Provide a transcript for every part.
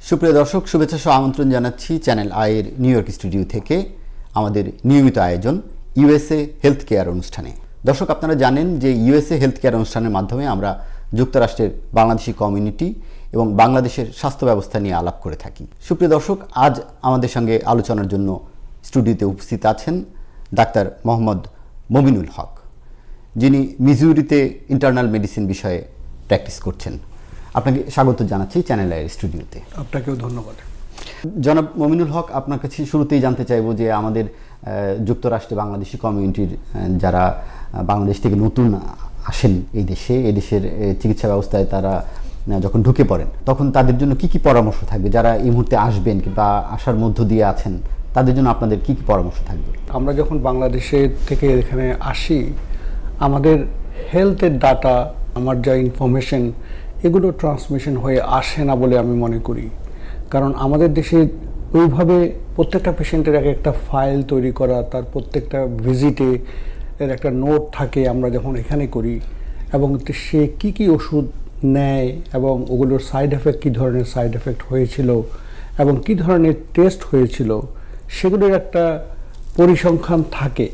সুপ্রিয় দর্শক, শুভেচ্ছা সহ আমন্ত্রণ জানাচ্ছি চ্যানেল আইয়ের নিউ ইয়র্ক স্টুডিও থেকে আমাদের নিয়মিত আয়োজন ইউএসএ হেলথ কেয়ার অনুষ্ঠানে। দর্শক, আপনারা জানেন যে ইউএসএ হেলথ কেয়ার অনুষ্ঠানের মাধ্যমে আমরা যুক্তরাষ্ট্রের বাংলাদেশি কমিউনিটি এবং বাংলাদেশের স্বাস্থ্য ব্যবস্থা নিয়ে আলাপ করে থাকি। সুপ্রিয় দর্শক, আজ আমাদের সঙ্গে আলোচনার জন্য স্টুডিওতে উপস্থিত আছেন ডাক্তার মোহাম্মদ মমিনুল হক, যিনি মিজুরিতে ইন্টারনাল মেডিসিন বিষয়ে প্র্যাকটিস করছেন। আপনাকে স্বাগত জানাচ্ছি চ্যানেল আইয়ের স্টুডিওতে। আপনাকেও ধন্যবাদ। জনাব মমিনুল হক, আপনার কাছে শুরুতেই জানতে চাইব যে আমাদের যুক্তরাষ্ট্রে বাংলাদেশি কমিউনিটির যারা বাংলাদেশ থেকে নতুন আসেন এই দেশের চিকিৎসা ব্যবস্থায় তারা যখন ঢুকে পড়েন তখন তাদের জন্য কি কি পরামর্শ থাকবে? যারা এই মুহূর্তে আসবেন কিংবা আসার মধ্য দিয়ে আছেন তাদের জন্য আপনাদের কি কি পরামর্শ থাকবে? আমরা যখন বাংলাদেশের থেকে এখানে আসি, আমাদের হেলথের ডাটা, আমার যা ইনফরমেশন, এগুলো ট্রান্সমিশন হয়ে আসে না বলে আমি মনে করি। কারণ আমাদের দেশে ওইভাবে প্রত্যেকটা পেশেন্টের একটা ফাইল তৈরি করা, তার প্রত্যেকটা ভিজিটে এর একটা নোট থাকে আমরা যখন এখানে করি, এবং সে কি কি ওষুধ নেয় এবং ওগুলোর সাইড এফেক্ট, কী ধরনের সাইড এফেক্ট হয়েছিল এবং কী ধরনের টেস্ট হয়েছিল, সেগুলোর একটা পরিসংখ্যান থাকে।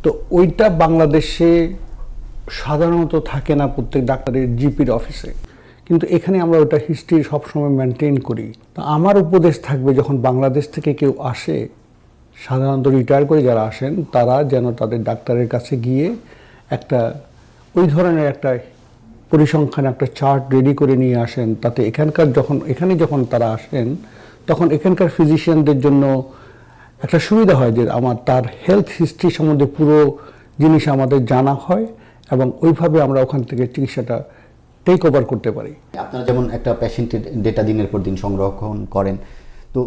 তো ওইটা বাংলাদেশে সাধারণত থাকে না প্রত্যেক ডাক্তারের জিপির অফিসে, কিন্তু এখানে আমরা ওটা হিস্ট্রি সবসময় মেনটেন করি। তো আমার উপদেশ থাকবে, যখন বাংলাদেশ থেকে কেউ আসে, সাধারণত রিটায়ার করে যারা আসেন, তারা যেন তাদের ডাক্তারের কাছে গিয়ে একটা ওই ধরনের একটা পরিসংখ্যান, একটা চার্ট রেডি করে নিয়ে আসেন। তাতে এখানে যখন তারা আসেন, তখন এখানকার ফিজিশিয়ানদের জন্য একটা সুবিধা হয় যে তার হেলথ হিস্ট্রি সম্বন্ধে পুরো জিনিস আমাদের জানা হয় এবং ওইভাবে আমরা ওখান থেকে চিকিৎসাটা টেক ওভার করতে পারি। আপনারা যেমন একটা পেশেন্টের ডেটা দিনের পর দিন সংরক্ষণ করেন, তো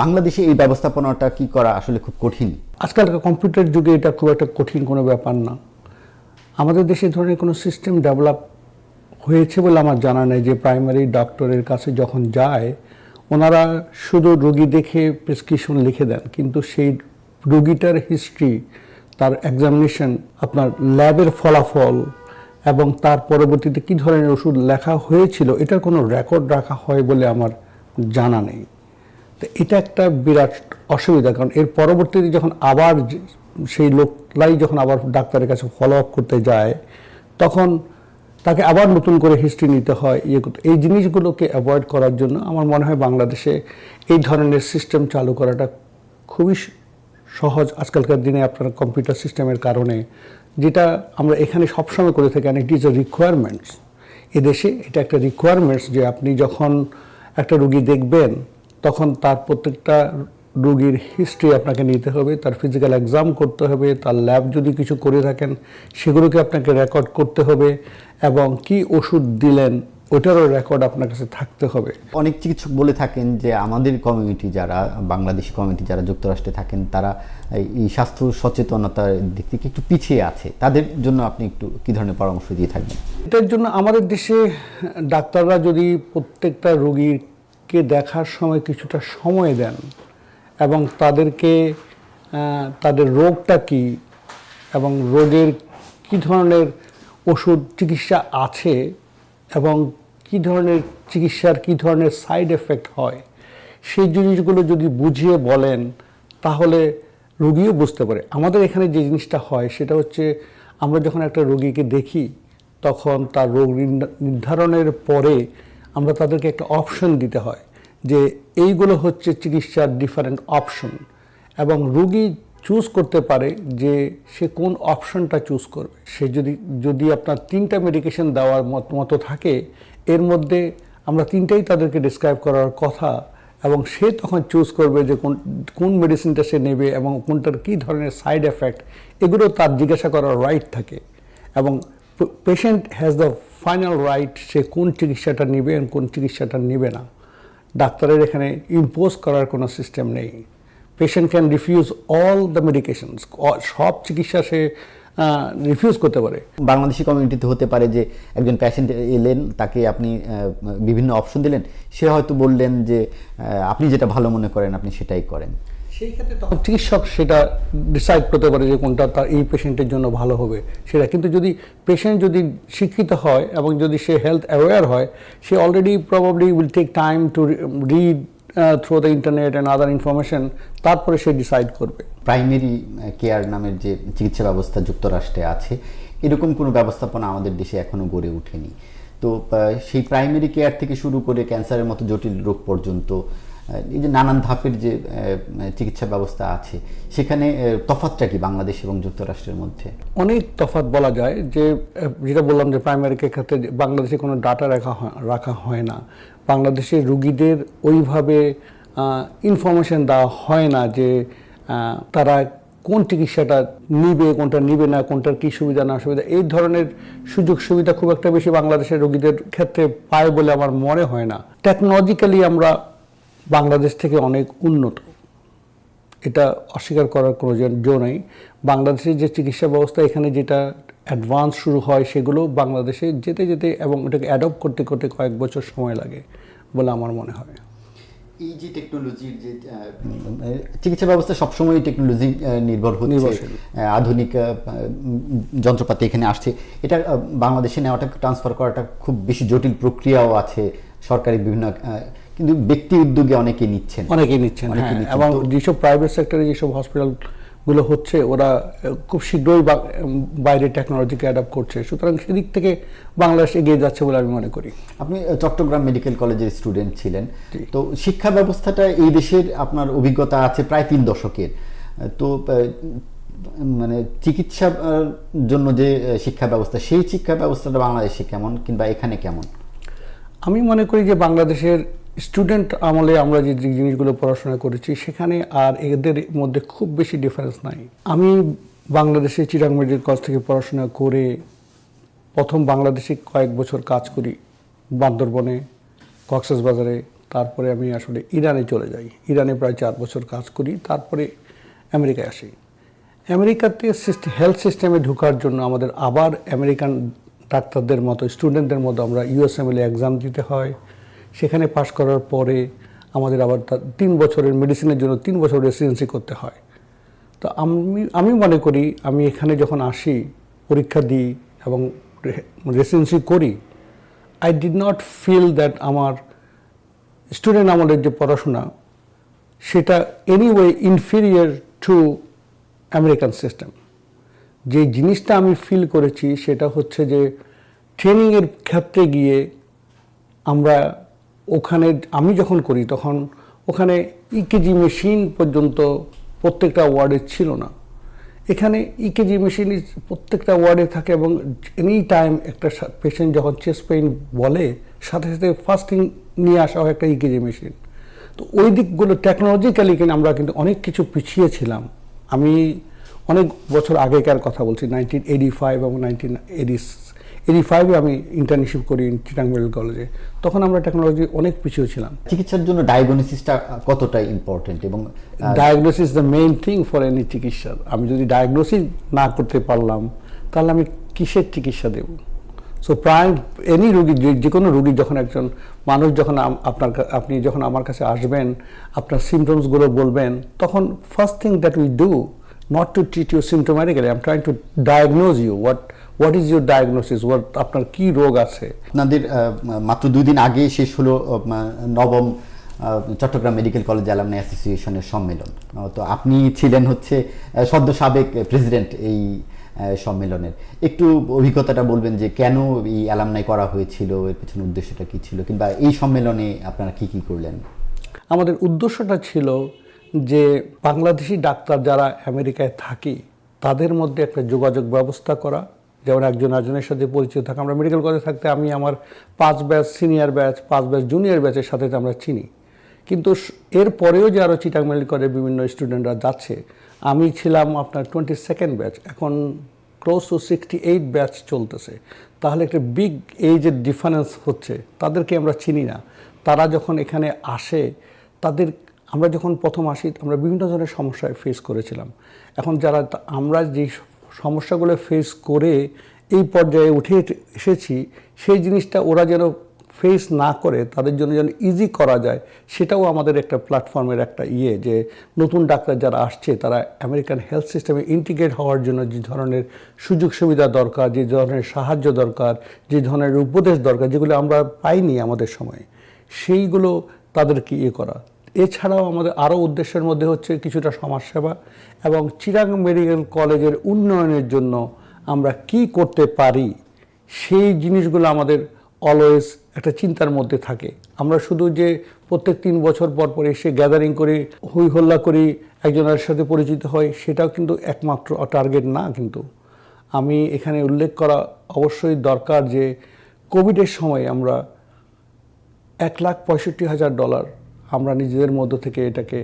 বাংলাদেশে এই ব্যবস্থাপনাটা কি করা আসলে খুব কঠিন? আজকালকার কম্পিউটার যুগে এটা খুব একটা কঠিন কোনো ব্যাপার না। আমাদের দেশে ধরনের কোনো সিস্টেম ডেভেলপ হয়েছে বলে আমার জানা নেই যে প্রাইমারি ডক্টরের কাছে যখন যায়, ওনারা শুধু রোগী দেখে প্রেসক্রিপশন লিখে দেন, কিন্তু সেই রোগীটার হিস্ট্রি, তার এক্সামিনেশন, আপনার ল্যাবের ফলাফল এবং তার পরবর্তীতে কী ধরনের ওষুধ লেখা হয়েছিল, এটার কোনো রেকর্ড রাখা হয় বলে আমার জানা নেই। তো এটা একটা বিরাট অসুবিধা, কারণ এর পরবর্তীতে যখন আবার সেই লোকলাই যখন আবার ডাক্তারের কাছে ফলো আপ করতে যায়, তখন তাকে আবার নতুন করে হিস্ট্রি নিতে হয়। এই জিনিসগুলোকে অ্যাভয়েড করার জন্য আমার মনে হয় বাংলাদেশে এই ধরনের সিস্টেম চালু করাটা খুবই সহজ আজকালকার দিনে আপনার কম্পিউটার সিস্টেমের কারণে, যেটা আমরা এখানে সবসময় করে থাকি। ইট ইজ এ রিকোয়ারমেন্টস, এদেশে এটা একটা রিকোয়ারমেন্টস যে আপনি যখন একটা রুগী দেখবেন, তখন তার প্রত্যেকটা রোগীর হিস্ট্রি আপনাকে নিতে হবে, তার ফিজিক্যাল এক্সাম করতে হবে, তার ল্যাব যদি কিছু করে থাকেন সেগুলোকে আপনাকে রেকর্ড করতে হবে, এবং কি ওষুধ দিলেন ওটারও রেকর্ড আপনার কাছে থাকতে হবে। অনেক চিকিৎসক বলে থাকেন যে আমাদের কমিউনিটি, যারা বাংলাদেশি কমিউনিটি যারা যুক্তরাষ্ট্রে থাকেন, তারা এই স্বাস্থ্য সচেতনতার দিক থেকে একটু পিছিয়ে আছে। তাদের জন্য আপনি একটু কী ধরনের পরামর্শ দিয়ে থাকবেন? এটার জন্য আমাদের দেশে ডাক্তাররা যদি প্রত্যেকটা রোগীকে দেখার সময় কিছুটা সময় দেন এবং তাদেরকে তাদের রোগটা কী এবং রোগের কী ধরনের ওষুধ চিকিৎসা আছে এবং কী ধরনের চিকিৎসার কী ধরনের সাইড এফেক্ট হয়, সেই জিনিসগুলো যদি বুঝিয়ে বলেন, তাহলে রোগীও বুঝতে পারে। আমাদের এখানে যে জিনিসটা হয় সেটা হচ্ছে, আমরা যখন একটা রোগীকে দেখি, তখন তার রোগ নির্ধারণের পরে আমরা তাদেরকে একটা অপশন দিতে হয় যে এইগুলো হচ্ছে চিকিৎসার ডিফারেন্ট অপশন, এবং রোগী চুজ করতে পারে যে সে কোন অপশনটা চুজ করবে। সে যদি আপনার 3টা মেডিকেশন দেওয়ার মতো থাকে, এর মধ্যে আমরা 3টাই তাদেরকে ডিসক্রাইব করার কথা, এবং সে তখন চুজ করবে যে কোন মেডিসিনটা সে নেবে এবং কোনটার কী ধরনের সাইড এফেক্ট, এগুলো তার জিজ্ঞাসা করার রাইট থাকে। এবং patient has the final right সে কোন চিকিৎসাটা নেবে এবং কোন চিকিৎসাটা নেবে না। ডাক্তারের এখানে ইম্পোজ করার কোনো সিস্টেম নেই। Patient can refuse all the medications, সব চিকিৎসা সে রিফিউজ করতে পারে। বাংলাদেশি কমিউনিটিতে হতে পারে যে একজন পেশেন্ট এলেন, তাকে আপনি বিভিন্ন অপশন দিলেন, সে হয়তো বললেন যে আপনি যেটা ভালো মনে করেন আপনি সেটাই করেন। সেই ক্ষেত্রে তখন চিকিৎসক সেটা ডিসাইড করতে পারে যে কোনটা তার এই পেশেন্টের জন্য ভালো হবে সেটা। কিন্তু যদি পেশেন্ট যদি শিক্ষিত হয় এবং যদি সে হেলথ অ্যাওয়্যার হয়, সে already probably will take time to read through the internet and other information, তারপরে সে ডিসাইড করবে। প্রাইমারি কেয়ার নামের যে চিকিৎসা ব্যবস্থা যুক্তরাষ্ট্রে আছে, এরকম কোনো ব্যবস্থাপনা আমাদের দেশে এখনো গড়ে ওঠেনি। তো সেই প্রাইমারি কেয়ার থেকে শুরু করে ক্যান্সারের মতো জটিল রোগ পর্যন্ত এই যে নানান ধাপের যে চিকিৎসা ব্যবস্থা আছে, সেখানে তফাৎটা কি বাংলাদেশ এবং যুক্তরাষ্ট্রের মধ্যে? অনেক তফাৎ বলা যায়। যে যেটা বললাম যে প্রাইমারি কেয়ার ক্ষেত্রে বাংলাদেশে কোনো ডাটা রাখা হয় না, বাংলাদেশের রুগীদের ওইভাবে ইনফরমেশন দেওয়া হয় না যে তারা কোন চিকিৎসাটা নিবে, কোনটা নিবে না, কোনটার কী সুবিধা না সুবিধা, এই ধরনের সুযোগ সুবিধা খুব একটা বেশি বাংলাদেশের রোগীদের ক্ষেত্রে পায় বলে আমার মনে হয় না। টেকনোলজিক্যালি আমরা বাংলাদেশ থেকে অনেক উন্নত, এটা অস্বীকার করার কোনো জো নেই। বাংলাদেশের যে চিকিৎসা ব্যবস্থা এখানে যেটা অ্যাডভান্স শুরু হয়, সেগুলো বাংলাদেশে যেতে যেতে এবং এটাকে অ্যাডপ্ট করতে করতে কয়েক বছর সময় লাগে বলে আমার মনে হয়। এই যে টেকনোলজির যে চিকিৎসা ব্যবস্থা সবসময় টেকনোলজি নির্ভর হচ্ছে, আধুনিক যন্ত্রপাতি এখানে আসছে, এটা বাংলাদেশে নেওয়াটা ট্রান্সফার করাটা খুব বেশি জটিল প্রক্রিয়াও আছে। সরকারি বিভিন্ন কিন্তু ব্যক্তি উদ্যোগে অনেকেই নিচ্ছেন। এবং যেসব প্রাইভেট সেক্টরে যেসব হসপিটালগুলো হচ্ছে, ওরা খুব শীঘ্রই বাইরে টেকনোলজিকে অ্যাডাপ্ট করছে, সুতরাং সেদিক থেকে বাংলাদেশ এগিয়ে যাচ্ছে বলে আমি মনে করি। আপনি চট্টগ্রাম মেডিকেল কলেজের স্টুডেন্ট ছিলেন, তো শিক্ষা ব্যবস্থাটা এই দেশের আপনার অভিজ্ঞতা আছে প্রায় 3 দশকের। তো মানে চিকিৎসার জন্য যে শিক্ষা ব্যবস্থা, সেই শিক্ষা ব্যবস্থাটা বাংলাদেশে কেমন কিংবা এখানে কেমন? আমি মনে করি যে বাংলাদেশের স্টুডেন্ট আমলে আমরা যে জিনিসগুলো পড়াশোনা করেছি, সেখানে আর এদের মধ্যে খুব বেশি ডিফারেন্স নাই। আমি বাংলাদেশে চিটাং মেডিকেল কলেজ থেকে পড়াশোনা করে প্রথম বাংলাদেশে কয়েক বছর কাজ করি বান্দরবনে, কক্সবাজারে, তারপরে আমি আসলে ইরানে চলে যাই। ইরানে প্রায় 4 বছর কাজ করি, তারপরে আমেরিকায় আসি। আমেরিকাতে হেলথ সিস্টেমে ঢোকার জন্য আমাদের আবার আমেরিকান ডাক্তারদের মতো, স্টুডেন্টদের মতো আমরা ইউএসএমএল এক্সাম দিতে হয়। সেখানে পাশ করার পরে আমাদের আবার 3 বছরের মেডিসিনের জন্য 3 বছর রেসিডেন্সি করতে হয়। তো আমি মনে করি আমি এখানে যখন আসি, পরীক্ষা দিই এবং রেসিডেন্সি করি, I did not feel that আমার স্টুডেন্ট আমলের যে পড়াশোনা, সেটা anyway inferior to American system. যে জিনিসটা আমি ফিল করেছি সেটা হচ্ছে যে ট্রেনিংয়ের ক্ষেত্রে গিয়ে আমরা ওখানে, আমি যখন করি তখন ওখানে ইকেজি মেশিন পর্যন্ত প্রত্যেকটা ওয়ার্ডে ছিল না। এখানে ইকেজি মেশিন প্রত্যেকটা ওয়ার্ডে থাকে এবং এনি টাইম একটা পেশেন্ট যখন চেস্ট পেইন বলে, সাথে সাথে ফার্স্টিং নিয়ে আসা হয় একটা ইকেজি মেশিন। তো ওই দিকগুলো টেকনোলজিক্যালি কিন্তু আমরা কিন্তু অনেক কিছু পিছিয়ে ছিলাম। আমি অনেক বছর আগেকার কথা বলছি, 1985 এবং 1985 আমি ইন্টার্নশিপ করি চিটাং মেডিকেল কলেজে। তখন আমরা টেকনোলজি অনেক পিছিয়ে ছিলাম। চিকিৎসার জন্য ডায়াগনোসিসটা কতটা ইম্পর্টেন্ট? এবং diagnosis the main thing for any চিকিৎসা। আমি যদি ডায়াগনোসিস না করতে পারলাম, তাহলে আমি কিসের চিকিৎসা দেব? সো প্রায় এনি রোগী, যে কোনো রোগী, যখন একজন মানুষ যখন আপনি যখন আমার কাছে আসবেন, আপনার সিমটমসগুলো বলবেন, তখন first thing that we do, not to treat you symptomatically, I'm trying to diagnose you. What is your diagnosis? আপনার কি রোগ আছে? আপনাদের মাত্র 2 দিন আগে শেষ হলো 9ম চট্টগ্রাম মেডিকেল কলেজ অ্যালামনাই অ্যাসোসিয়েশনের সম্মেলন। তো আপনি ছিলেন হচ্ছে সদ্য সাবেক প্রেসিডেন্ট এই সম্মেলনের। একটু অভিজ্ঞতাটা বলবেন যে কেন এই অ্যালামনাই করা হয়েছিল, এর পেছনে উদ্দেশ্যটা কী ছিল, কিংবা এই সম্মেলনে আপনারা কি কি করলেন? আমাদের উদ্দেশ্যটা ছিল যে বাংলাদেশি ডাক্তার যারা আমেরিকায় থাকি, তাদের মধ্যে একটা যোগাযোগ ব্যবস্থা করা, যেমন একজন একজনের সাথে পরিচিত থাকা। আমরা মেডিকেল কলেজে থাকতে আমি আমার 5 batch senior batch, 5 batch junior ব্যাচের সাথে আমরা চিনি, কিন্তু এর পরেও যে আরও চিটাং মেডিকেল কলেজের বিভিন্ন স্টুডেন্টরা যাচ্ছে, আমি ছিলাম আপনার 22nd ব্যাচ, এখন ক্লোজ টু 68 ব্যাচ চলতেছে। তাহলে একটা বিগ এইজের ডিফারেন্স হচ্ছে, তাদেরকে আমরা চিনি না। তারা যখন এখানে আসে, আমরা যখন প্রথম আসি, আমরা বিভিন্ন ধরনের সমস্যায় ফেস করেছিলাম। এখন আমরা যেই সমস্যাগুলো ফেস করে এই পর্যায়ে উঠে এসেছি, সেই জিনিসটা ওরা যেন ফেস না করে তাদের জন্য যেন ইজি করা যায়, সেটাও আমাদের একটা প্ল্যাটফর্মের একটা যে নতুন ডাক্তার যারা আসছে তারা আমেরিকান হেলথ সিস্টেমে ইন্টিগ্রেট হওয়ার জন্য যে ধরনের সুযোগ সুবিধা দরকার, যে ধরনের সাহায্য দরকার, যে ধরনের উপদেশ দরকার, যেগুলো আমরা পাইনি আমাদের সময়ে, সেইগুলো তাদেরকে করা। এছাড়াও আমাদের আরও উদ্দেশ্যের মধ্যে হচ্ছে কিছুটা সমাজসেবা এবং চিরাং মেডিকেল কলেজের উন্নয়নের জন্য আমরা কি করতে পারি সেই জিনিসগুলো আমাদের অলওয়েজ একটা চিন্তার মধ্যে থাকে। আমরা শুধু যে প্রত্যেক 3 বছর পর পর এসে গ্যাদারিং করি, হই হল্লা করি, একজনের সাথে পরিচিত হয়, সেটাও কিন্তু একমাত্র টার্গেট না। কিন্তু আমি এখানে উল্লেখ করা অবশ্যই দরকার যে কোভিডের সময় আমরা $1,65,000 আমরা নিজেদের মধ্য থেকে এটাকে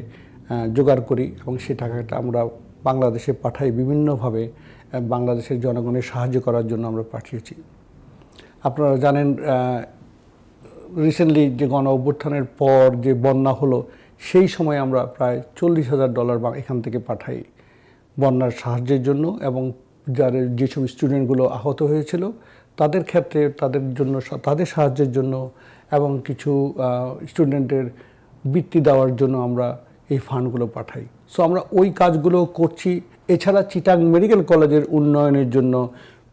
জোগাড় করি এবং সেই টাকাটা আমরা বাংলাদেশে পাঠাই, বিভিন্নভাবে বাংলাদেশের জনগণের সাহায্য করার জন্য আমরা পাঠিয়েছি। আপনারা জানেন রিসেন্টলি যে গণ অভ্যুত্থানের পর যে বন্যা হলো, সেই সময় আমরা প্রায় $40,000 এখান থেকে পাঠাই বন্যার সাহায্যের জন্য, এবং যেসব স্টুডেন্টগুলো আহত হয়েছিল তাদের ক্ষেত্রে তাদের জন্য, তাদের সাহায্যের জন্য, এবং কিছু স্টুডেন্টের বৃত্তি দেওয়ার জন্য আমরা এই ফান্ডগুলো পাঠাই। সো আমরা ওই কাজগুলো করছি। এছাড়া চিটাং মেডিকেল কলেজের উন্নয়নের জন্য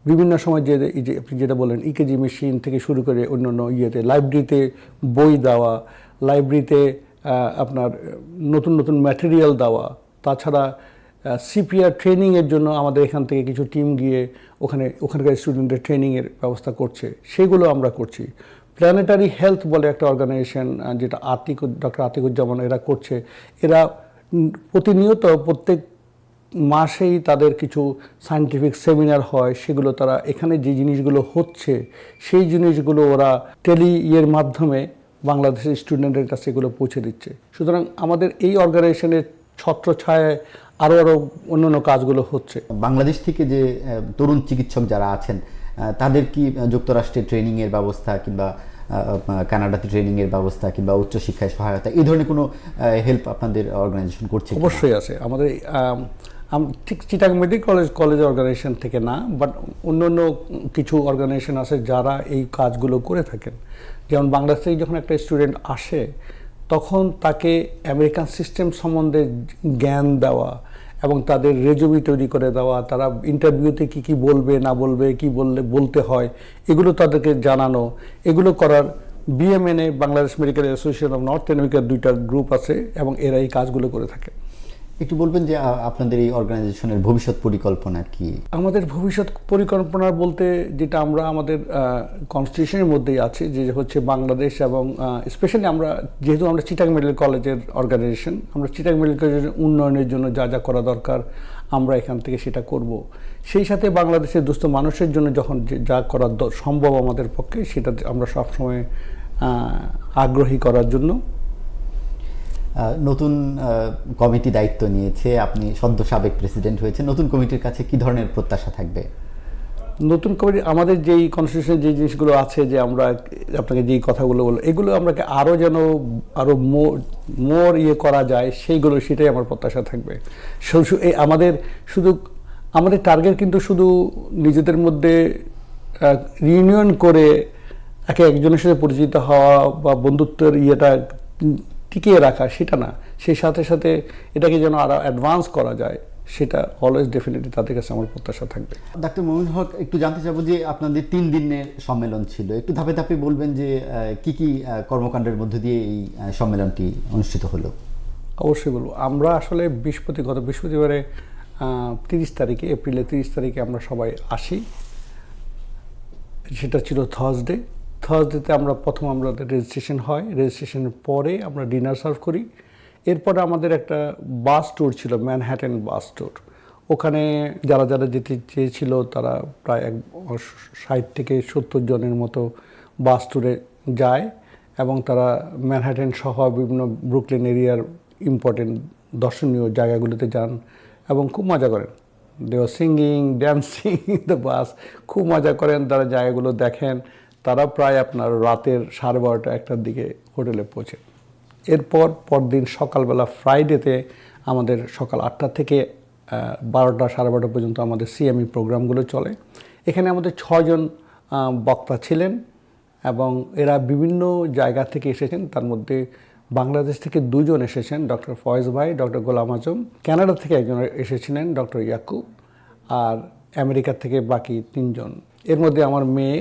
বিভিন্ন সময় যে আপনি যেটা বলেন ইকেজি মেশিন থেকে শুরু করে অন্যান্য লাইব্রেরিতে বই দেওয়া, লাইব্রেরিতে আপনার নতুন নতুন ম্যাটেরিয়াল দেওয়া, তাছাড়া সিপিআর ট্রেনিংয়ের জন্য আমাদের এখান থেকে কিছু টিম গিয়ে ওখানকার স্টুডেন্টদের ট্রেনিংয়ের ব্যবস্থা করছে, সেগুলো আমরা করছি। প্ল্যানেটারি হেলথ বলে একটা অর্গানাইজেশন, যেটা ডক্টর আতিকুজ্জামান এরা করছে, এরা প্রতিনিয়ত প্রত্যেক মাসেই তাদের কিছু সায়েন্টিফিক সেমিনার হয়, সেগুলো তারা এখানে যে জিনিসগুলো হচ্ছে সেই জিনিসগুলো ওরা মাধ্যমে বাংলাদেশের স্টুডেন্টের কাছে এগুলো পৌঁছে দিচ্ছে। সুতরাং আমাদের এই অর্গানাইজেশনের ছত্রছায়ায় আরও অন্যান্য কাজগুলো হচ্ছে। বাংলাদেশ থেকে যে তরুণ চিকিৎসক যারা আছেন তাদের কি যুক্তরাষ্ট্রে ট্রেনিংয়ের ব্যবস্থা কিংবা কানাডাতে ট্রেনিংয়ের ব্যবস্থা কিংবা উচ্চশিক্ষায় সহায়তা, এই ধরনের কোনো হেল্প আপনাদের অর্গানাইজেশন করছে? অবশ্যই আছে। আমাদের ঠিক চিটাং মেডিকেল কলেজ অর্গানাইজেশন থেকে না, বাট অন্য কিছু অর্গানাইজেশন আছে যারা এই কাজগুলো করে থাকেন। যেমন বাংলাদেশ থেকে যখন একটা স্টুডেন্ট আসে তখন তাকে আমেরিকান সিস্টেম সম্বন্ধে জ্ঞান দেওয়া এবং তাদের রেজুমি তৈরি করে দেওয়া, তারা ইন্টারভিউতে কি বলবে না বলবে, কি বলতে হয়, এগুলো তাদেরকে জানানো, এগুলো করার BMNA Bangladesh medical association of north আমেরিকার 2টা গ্রুপ আছে এবং এরা এই কাজগুলো করে থাকে। একটু বলবেন যে আপনাদের এই অর্গানাইজেশনের ভবিষ্যৎ পরিকল্পনা কি? আমাদের ভবিষ্যৎ পরিকল্পনা বলতে যেটা আমরা আমাদের কনস্টিটিউশনের মধ্যেই আছে, যে হচ্ছে বাংলাদেশ এবং স্পেশালি যেহেতু আমরা চিটাং মেডিকেল কলেজের অর্গানাইজেশন, আমরা চিটাং মেডিকেল কলেজের উন্নয়নের জন্য যা যা করা দরকার আমরা এখান থেকে সেটা করব। সেই সাথে বাংলাদেশের দুস্থ মানুষের জন্য যখন যা করা সম্ভব আমাদের পক্ষে, সেটা আমরা সবসময় আগ্রহী করার জন্য। নতুন কমিটি দায়িত্ব নিয়েছে, আপনি সদ্য সাবেক প্রেসিডেন্ট হয়েছে, নতুন কমিটির কাছে কি ধরনের প্রত্যাশা থাকবে? নতুন কমিটি আমাদের যেই কনস্টিটিউশনের যে জিনিসগুলো আছে, যে আমরা আপনাকে যেই কথাগুলো বললাম, এগুলো আমাকে আরও যেন আরও মোর করা যায়, সেটাই আমার প্রত্যাশা থাকবে। আমাদের টার্গেট কিন্তু শুধু নিজেদের মধ্যে রিউনিয়ন করে একজনের সাথে পরিচিত হওয়া বা বন্ধুত্বের টিকিয়ে রাখা, সেটা না। সেই সাথে সাথে এটাকে যেন আরও অ্যাডভান্স করা যায়, সেটা অলওয়েজ ডেফিনেটলি তাদের কাছে আমার প্রত্যাশা থাকবে। ডাক্তার মমিনুল হক, একটু জানতে চাবো যে আপনাদের 3 দিনের সম্মেলন ছিল, একটু ধাপে ধাপে বলবেন যে কি কি কর্মকাণ্ডের মধ্য দিয়ে এই সম্মেলনটি অনুষ্ঠিত হলো? অবশ্যই বলবো। আমরা আসলে গত বৃহস্পতিবারে এপ্রিলের 30 তারিখে আমরা সবাই আসি। সেটা ছিল থার্সডেতে আমরা আমাদের রেজিস্ট্রেশন হয়, রেজিস্ট্রেশনের পরে আমরা ডিনার সার্ভ করি। এরপরে আমাদের একটা বাস ট্যুর ছিল, ম্যানহাটন বাস ট্যুর। ওখানে যারা যেতে চেয়েছিল তারা প্রায় 60 থেকে 70 জনের মতো বাস ট্যুরে যায় এবং তারা ম্যানহাটন সহ বিভিন্ন ব্রুকলিন এরিয়ার ইম্পর্টেন্ট দর্শনীয় জায়গাগুলোতে যান এবং খুব মজা করেন। দে আর সিঙ্গিং, ড্যান্সিং দ্য বাস, খুব মজা করেন, তারা জায়গাগুলো দেখেন। তারা প্রায় আপনার রাতের 12:30-1টার দিকে হোটেলে পৌঁছে। এরপর পরদিন সকালবেলা ফ্রাইডেতে আমাদের সকাল 8টা থেকে 12টা 12:30 পর্যন্ত আমাদের সিএমই প্রোগ্রামগুলো চলে। এখানে আমাদের 6 জন বক্তা ছিলেন এবং এরা বিভিন্ন জায়গা থেকে এসেছেন। তার মধ্যে বাংলাদেশ থেকে 2 জন এসেছেন, ডক্টর ফয়েজ ভাই, ডক্টর গোলাম আজম। কানাডা থেকে একজন এসেছিলেন, ডক্টর ইয়াকুব। আর আমেরিকা থেকে বাকি 3 জন। এর মধ্যে আমার মেয়ে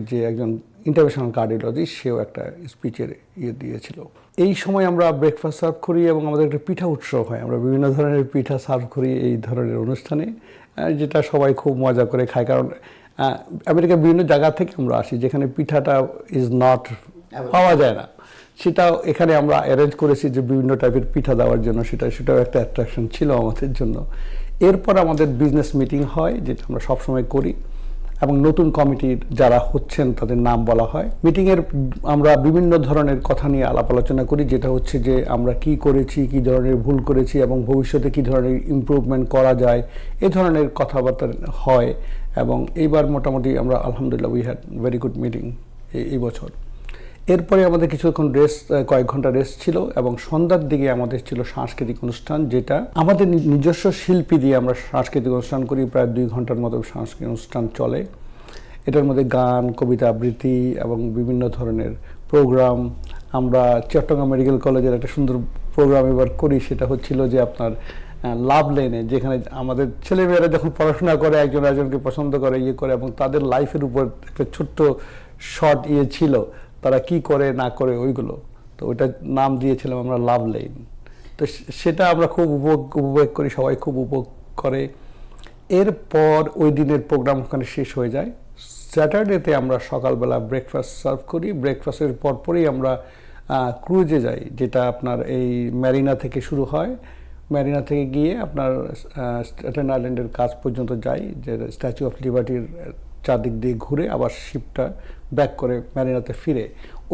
যে একজন ইন্টারন্যাশনাল কার্ডিওলজিস্ট, সেও একটা স্পিচের দিয়েছিল। এই সময় আমরা ব্রেকফাস্ট সার্ভ করি এবং আমাদের একটা পিঠা উৎসব হয়। আমরা বিভিন্ন ধরনের পিঠা সার্ভ করি এই ধরনের অনুষ্ঠানে, যেটা সবাই খুব মজা করে খায়। কারণ আমেরিকার বিভিন্ন জায়গা থেকে আমরা আসি, যেখানে পিঠাটা ইজ নট পাওয়া যায় না, সেটাও এখানে আমরা অ্যারেঞ্জ করেছি যে বিভিন্ন টাইপের পিঠা দেওয়ার জন্য। সেটাও একটা অ্যাট্রাকশন ছিল আমাদের জন্য। এরপর আমাদের বিজনেস মিটিং হয়, যেটা আমরা সবসময় করি, এবং নতুন কমিটির যারা হচ্ছেন তাদের নাম বলা হয়। মিটিংয়ের আমরা বিভিন্ন ধরনের কথা নিয়ে আলাপ আলোচনা করি, যেটা হচ্ছে যে আমরা কি করেছি, কি ধরনের ভুল করেছি এবং ভবিষ্যতে কি ধরনের ইমপ্রুভমেন্ট করা যায়, এই ধরনের কথাবার্তা হয়। এবং এইবার মোটামুটি আমরা আলহামদুলিল্লাহ we had very good meeting এই বছর। এরপরে আমাদের কিছুক্ষণ কয়েক ঘন্টা রেস্ট ছিল এবং সন্ধ্যার দিকে আমাদের ছিল সাংস্কৃতিক অনুষ্ঠান, যেটা আমাদের নিজস্ব শিল্পী দিয়ে আমরা সাংস্কৃতিক অনুষ্ঠান করি। প্রায় 2 ঘন্টার মতো সাংস্কৃতিক অনুষ্ঠান চলে। এটার মধ্যে গান, কবিতা আবৃত্তি এবং বিভিন্ন ধরনের প্রোগ্রাম। আমরা চট্টগ্রাম মেডিকেল কলেজের একটা সুন্দর প্রোগ্রাম এবার করি, সেটা হচ্ছিল যে আপনার লাভ লেনে, যেখানে আমাদের ছেলেমেয়েরা যখন পড়াশোনা করে একজন একজনকে পছন্দ করে, করে, এবং তাদের লাইফের উপর একটা ছোট্ট শর্ট ছিল, তারা কি করে না করে ওইগুলো। তো ওইটার নাম দিয়েছিলাম আমরা লাভ লেন। তো সেটা আমরা খুব উপভোগ করি, সবাই খুব উপভোগ করে। এরপর ওই দিনের প্রোগ্রাম ওখানে শেষ হয়ে যায়। স্যাটারডেতে আমরা সকালবেলা ব্রেকফাস্ট সার্ভ করি। ব্রেকফাস্টের পরপরই আমরা ক্রুজে যাই, যেটা আপনার এই ম্যারিনা থেকে শুরু হয়। ম্যারিনা থেকে গিয়ে আপনার স্ট্যাটেন আইল্যান্ডের কাছ পর্যন্ত যাই, যে স্ট্যাচু অফ লিবার্টির চারদিক দিয়ে ঘুরে আবার শিপটা ব্যাক করে ম্যারিনাতে ফিরে।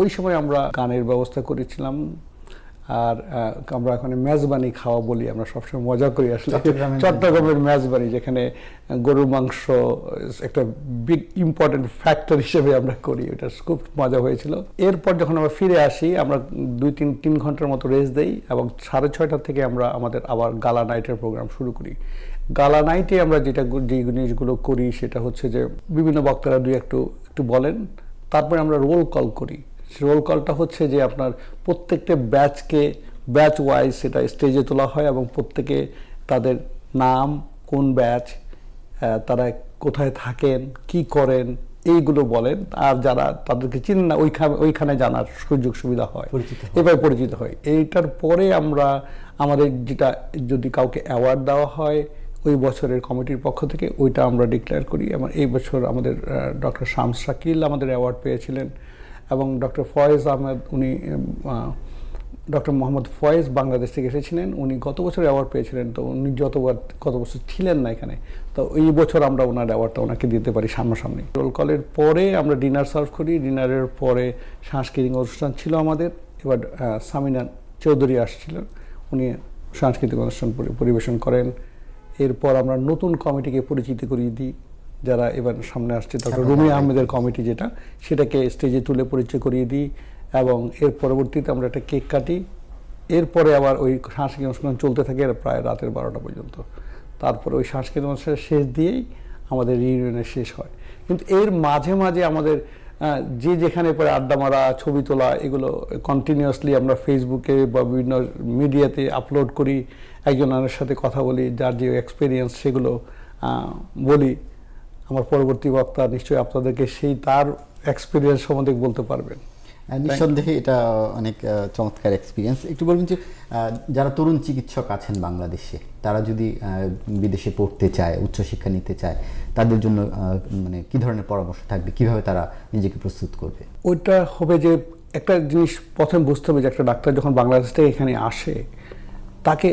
ওই সময় আমরা গানের ব্যবস্থা করেছিলাম। আর আমরা ওখানে মেজবানি খাওয়া বলি, আমরা সবসময় মজা করি আসলে। চট্টগ্রামের মেজবানি, যেখানে গরুর মাংস একটা বিগ ইম্পর্টেন্ট ফ্যাক্টর হিসেবে আমরা করি, ওটা খুব মজা হয়েছিল। এরপর যখন আমরা ফিরে আসি, আমরা 2-3 ঘন্টার মতো রেস্ট দেই এবং 6:30 থেকে আমরা আমাদের আবার গালা নাইটের প্রোগ্রাম শুরু করি। গালা নাইটে আমরা যে জিনিসগুলো করি সেটা হচ্ছে যে বিভিন্ন বক্তারা একটু বলেন, তারপরে আমরা রোল কল করি। রোল কলটা হচ্ছে যে আপনার প্রত্যেকটা ব্যাচ ওয়াইজ সেটা স্টেজে তোলা হয় এবং প্রত্যেকে তাদের নাম, কোন ব্যাচ, তারা কোথায় থাকেন, কি করেন, এইগুলো বলেন। আর যারা তাদেরকে চিনেন না, ওইখানে জানার সুযোগ সুবিধা হয়, এভাবে পরিচিত হয়। এইটার পরে আমরা আমাদের যেটা যদি কাউকে অ্যাওয়ার্ড দেওয়া হয় ওই বছরের কমিটির পক্ষ থেকে, ওইটা আমরা ডিক্লেয়ার করি। এবং এই বছর আমাদের ডক্টর শামস শাকিল আমাদের অ্যাওয়ার্ড পেয়েছিলেন এবং ডক্টর ফয়েজ আহমেদ, উনি ডক্টর মোহাম্মদ ফয়েজ বাংলাদেশ থেকে এসেছিলেন, উনি গত বছর অ্যাওয়ার্ড পেয়েছিলেন। তো উনি গত বছর ছিলেন না এখানে, তো এই বছর আমরা ওনার অ্যাওয়ার্ডটা ওনাকে দিতে পারি সামনাসামনি। রোল কলের পরে আমরা ডিনার সার্ভ করি। ডিনারের পরে সাংস্কৃতিক অনুষ্ঠান ছিল আমাদের। এবার সামিনা চৌধুরী আসছিলেন, উনি সাংস্কৃতিক অনুষ্ঠান পরিবেশন করেন। এরপর আমরা নতুন কমিটিকে পরিচিতি করিয়ে দিই, যারা এবার সামনে আসছে। ডক্টর রুমি আহমেদের কমিটি, সেটাকে স্টেজে তুলে পরিচয় করিয়ে দিই এবং এর পরবর্তীতে আমরা একটা কেক কাটি। এরপরে আবার ওই সাংস্কৃতিক অনুষ্ঠান চলতে থাকে প্রায় রাতের 12টা পর্যন্ত। তারপরে ওই সাংস্কৃতিক অনুষ্ঠানের শেষ দিয়েই আমাদের রিউনিয়নের শেষ হয়। কিন্তু এর মাঝে মাঝে আমাদের যেখানে পরে আড্ডা মারা, ছবি তোলা, এগুলো কন্টিনিউয়াসলি আমরা ফেসবুকে বা বিভিন্ন মিডিয়াতে আপলোড করি। একজনের সাথে কথা বলি, যার যে এক্সপিরিয়েন্স সেগুলো বলি। আমার পরবর্তী বক্তা নিশ্চয়ই আপনাদেরকে তার এক্সপিরিয়েন্স সম্বন্ধে বলতে পারবেন। নিঃসন্দেহে এটা অনেক চমৎকার এক্সপিরিয়েন্স। একটু বলবেন যে যারা তরুণ চিকিৎসক আছেন বাংলাদেশে, তারা যদি বিদেশে পড়তে চায়, উচ্চশিক্ষা নিতে চায়, তাদের জন্য মানে কি ধরনের পরামর্শ থাকবে, কিভাবে তারা নিজেকে প্রস্তুত করবে? ওইটা হবে যে একটা জিনিস প্রথমে বুঝতে হবে যে একটা ডাক্তার যখন বাংলাদেশ থেকে এখানে আসে, তাকে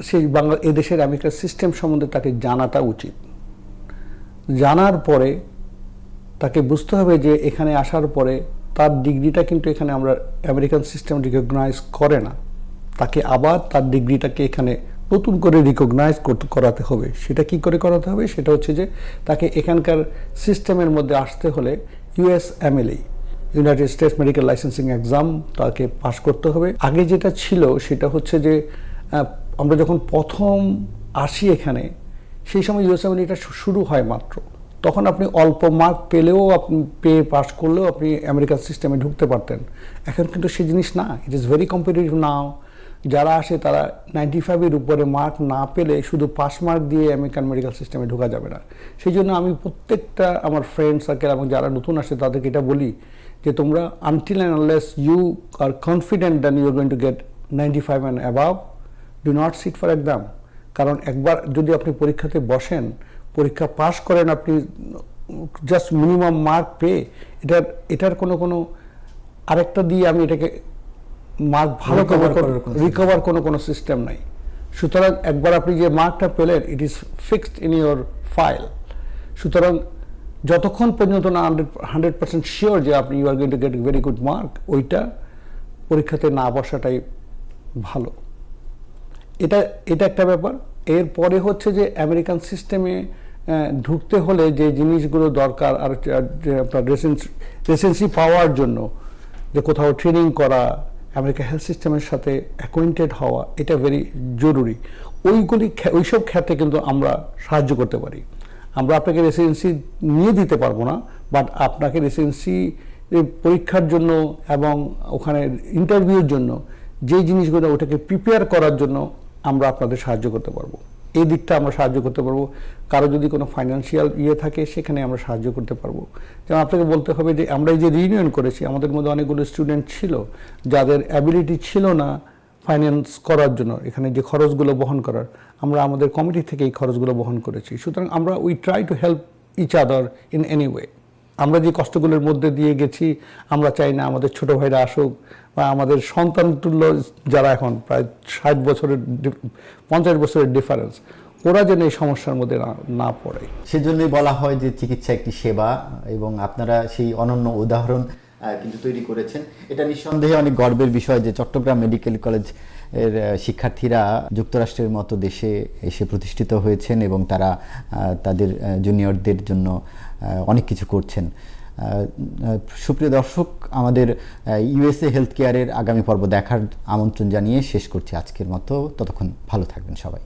সেই এদেশের আমেরিকার সিস্টেম সম্বন্ধে তাকে জানাটা উচিত। জানার পরে তাকে বুঝতে হবে যে এখানে আসার পরে তার ডিগ্রিটা কিন্তু এখানে আমরা আমেরিকান সিস্টেম রিকগনাইজ করে না। তাকে আবার তার ডিগ্রিটাকে এখানে নতুন করে রিকগনাইজ করাতে হবে। সেটা কি করে করাতে হবে? সেটা হচ্ছে যে তাকে এখানকার সিস্টেমের মধ্যে আসতে হলে USMLE, United states medical licensing exam, তাকে পাশ করতে হবে। আগে যেটা ছিল সেটা হচ্ছে যে আমরা যখন প্রথম আসি এখানে, সেই সময় USMLE এটা শুরু হয় মাত্র। তখন আপনি অল্প মার্ক পেলেও আপনি পেয়ে পাস করলেও আপনি আমেরিকান সিস্টেমে ঢুকতে পারতেন। এখন কিন্তু সেই জিনিস না, ইট ইজ ভেরি কম্পিটিটিভ নাও। যারা আসে তারা 95-এর উপরে মার্ক না পেলে শুধু পাস মার্ক দিয়ে আমেরিকান মেডিকেল সিস্টেমে ঢোকা যাবে না। সেই জন্য আমি প্রত্যেকটা আমার ফ্রেন্ড সার্কেল এবং যারা নতুন আসে তাদেরকে এটা বলি যে তোমরা until and unless you are confident than you are going to get 95 and above, do not sit for exam. কারণ একবার যদি আপনি পরীক্ষাতে বসেন, পরীক্ষা পাস করেন, আপনি জাস্ট মিনিমাম মার্ক পেয়ে এটার কোনো আরেকটা দিয়ে আমি এটাকে মার্ক ভালো রিকভার কোনো সিস্টেম নাই। সুতরাং একবার আপনি যে মার্কটা পেলেন, it is fixed in your file. সুতরাং যতক্ষণ পর্যন্ত না 100% শিওর যে আপনি you are going to get very good mark, ওইটা পরীক্ষাতে না বসাটাই ভালো। এটা একটা ব্যাপার। এরপরে হচ্ছে যে আমেরিকান সিস্টেমে ঢুকতে হলে যে জিনিসগুলো দরকার, আর আপনার রেসিডেন্সি পাওয়ার জন্য যে কোথাও ট্রেনিং করা, আমেরিকা হেলথ সিস্টেমের সাথে অ্যাকোয়েন্টেড হওয়া, এটা ভেরি জরুরি। ওইসব ক্ষেত্রে কিন্তু আমরা সাহায্য করতে পারি। আমরা আপনাকে রেসিডেন্সি নিয়ে দিতে পারবো না, বাট আপনাকে রেসিডেন্সি পরীক্ষার জন্য এবং ওখানে ইন্টারভিউর জন্য যে জিনিসগুলো ওটাকে প্রিপেয়ার করার জন্য আমরা আপনাদের সাহায্য করতে পারবো। এই দিকটা আমরা সাহায্য করতে পারবো। কারো যদি কোনো ফাইন্যান্সিয়াল থাকে সেখানে আমরা সাহায্য করতে পারবো। যেমন আপনাকে বলতে হবে যে আমরা এই যে রিউনিয়ন করেছি, আমাদের মধ্যে অনেকগুলো স্টুডেন্ট ছিল যাদের অ্যাবিলিটি ছিল না ফাইন্যান্স করার জন্য, এখানে যে খরচগুলো বহন করার, আমরা আমাদের কমিটি থেকে এই খরচগুলো বহন করেছি। সুতরাং আমরা we try to help each other in any way. আমরা যে কষ্টগুলোর মধ্যে দিয়ে গেছি, আমরা চাই না আমাদের ছোট ভাইরা আসুক বা আমাদের সন্তান তুল্য যারা এখন প্রায় 60 বছরের 50 বছরের ডিফারেন্স, ওরা যেন এই সমস্যার মধ্যে না পড়ে। সেজন্যই বলা হয় যে চিকিৎসা একটি সেবা, এবং আপনারা সেই অনন্য উদাহরণ কিন্তু তৈরি করেছেন। এটা নিঃসন্দেহে অনেক গর্বের বিষয় যে চট্টগ্রাম মেডিকেল কলেজ এর শিক্ষার্থীরা যুক্তরাষ্ট্রের মতো দেশে এসে প্রতিষ্ঠিত হয়েছেন এবং তারা তাদের জুনিয়রদের জন্য অনেক কিছু করছেন। সুপ্রিয় দর্শক, আমাদের ইউএসএ হেলথ কেয়ারের আগামী পর্ব দেখার আমন্ত্রণ জানিয়ে শেষ করছি আজকের মতো। ততক্ষণ ভালো থাকবেন সবাই।